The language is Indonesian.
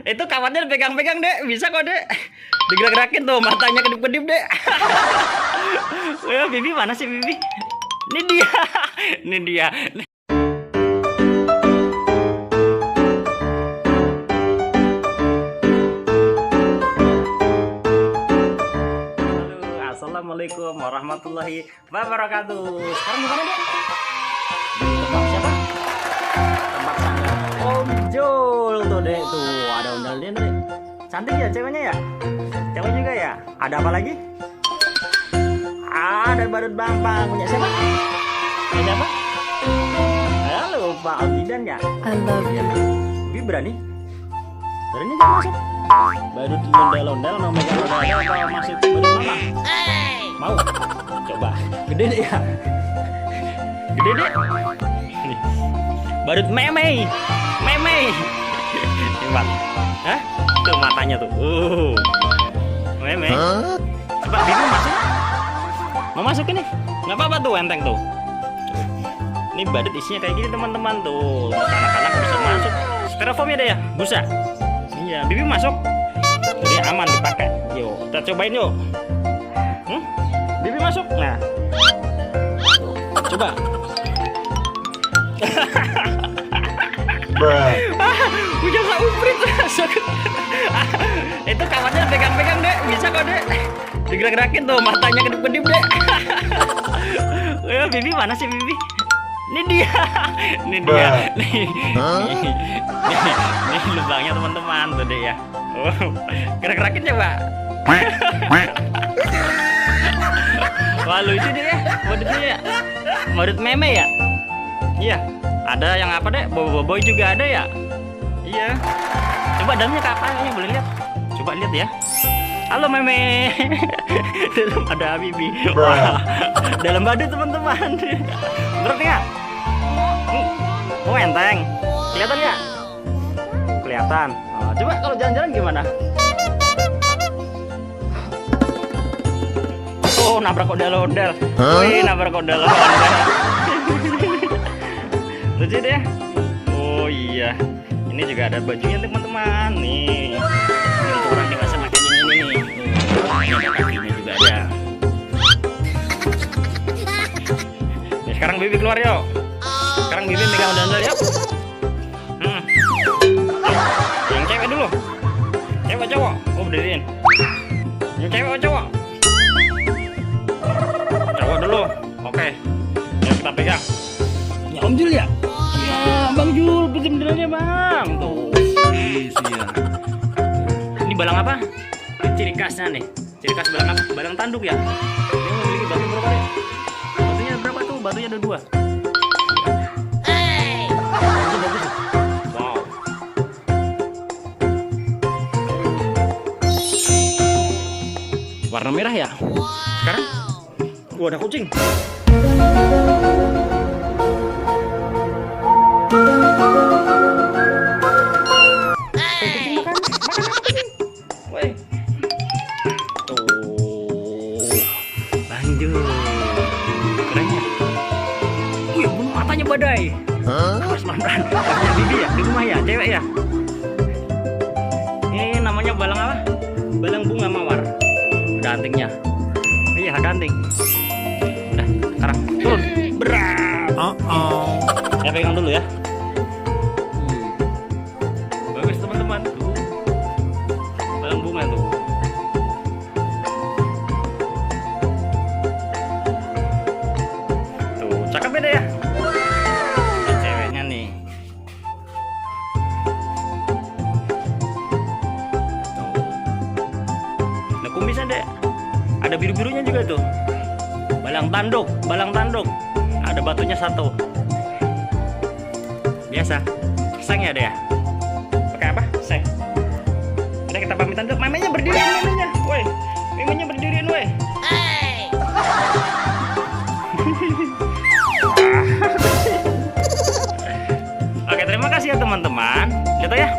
Itu kawannya pegang-pegang dek, bisa kok dek. Digerak-gerakin tuh, matanya kedip-kedip dek. Wah, Bibi mana sih Bibi? Ini dia, ini dia. Halo, assalamualaikum warahmatullahi wabarakatuh. Sekarang di mana dek? Tempat siapa? Tempat sanggar ojol tuh dek, tuh ada ondel-ondel dek. Cantik ya ceweknya ya? Cewek juga ya? Ada apa lagi? Ada badut Bambang, punya siapa? Punya siapa? Halo Pak Aldidan ya? I love you. Bibi berani? Berani jangan masuk. Badut ondel-ondel mau megang ondel atau masih badut mama? Mau? Coba. Gede deh ya? Gede deh? Nih. Badut meme. Meme. Hebat. Hah? Tuh matanya tuh. Meme. Coba Bibi masuk. Mau masuk ini? Nggak apa-apa tuh, enteng tuh. Ini badut isinya kayak gini teman-teman tuh. Anak-anak bisa masuk. Styrofoamnya deh ya, busa. Iya, Bibi masuk. Jadi aman dipakai. Yuk, kita cobain yuk. Bibi masuk. Nah, coba. Udah nggak uprit masuk. Itu kawannya pegang-pegang deh, bisa kok deh. Digerak-gerakin tuh, matanya kedip-kedip deh. Bibi mana sih Bibi? Ini dia, ini dia. Nih lubangnya teman-teman tuh deh ya. Gerak-gerakin coba. Wah lucu deh ya, modusnya ya. Modus meme ya. Iya. Ada yang apa deh? Boboiboy juga ada ya. Iya. Coba dalamnya kakaknya boleh lihat. Coba lihat ya. Halo meme. Dalam ada Bibi. Wah, dalam badut teman-teman. Berat nggak? Oh enteng. Kelihatan nggak? Kelihatan. Oh, coba kalau jalan-jalan gimana? Oh nabrak ondel-ondel. Wih nabrak ondel-ondel. Lucu deh. Oh iya. Ini juga ada bajunya teman-teman. Nih. Ini untuk orang dewasa makanya ini nih. Ini ada kakinya juga ada. Nih, sekarang Bibi keluar yuk. Sekarang Bibi megang ondel-ondel yuk. Yang cewek dulu. Cewek cowok. Oh berdiriin. Yang cewek cowok. Cowok dulu. Oke. Yuk kita pegang. Ya Om Jul ya? Ya Bang Jul, bener-benernya Bang. Tuh. Iya. Ini balang apa? Ciri khasnya nih. Ciri khas balang apa? Balang tanduk ya? Dia memiliki batu berapa deh? Batunya berapa tuh? Batunya ada 2. Bagus. Wow. Warna merah ya? Sekarang? Ada kucing. Matanya badai. Mas mantan. Punya Bibi ya di rumah ya, cewek ya. Ini namanya balang apa? Balang bunga mawar. Ada antingnya. Iya, ada anting. Udah, sekarang turun. Berat. Saya pegang dulu ya. Bagus teman-teman. Balang bunga tuh. Tuh, cakep beda ya. Bisa deh. Ada biru-birunya juga tuh. Balang tanduk. Ada batunya 1. Biasa. Seng ya deh ya. Pakai apa? Seng. Udah kita pamitan dulu. Memenya berdiriin memenya. Woi. Memenya berdiriin woi. Oke, terima kasih ya teman-teman. Lihat ya.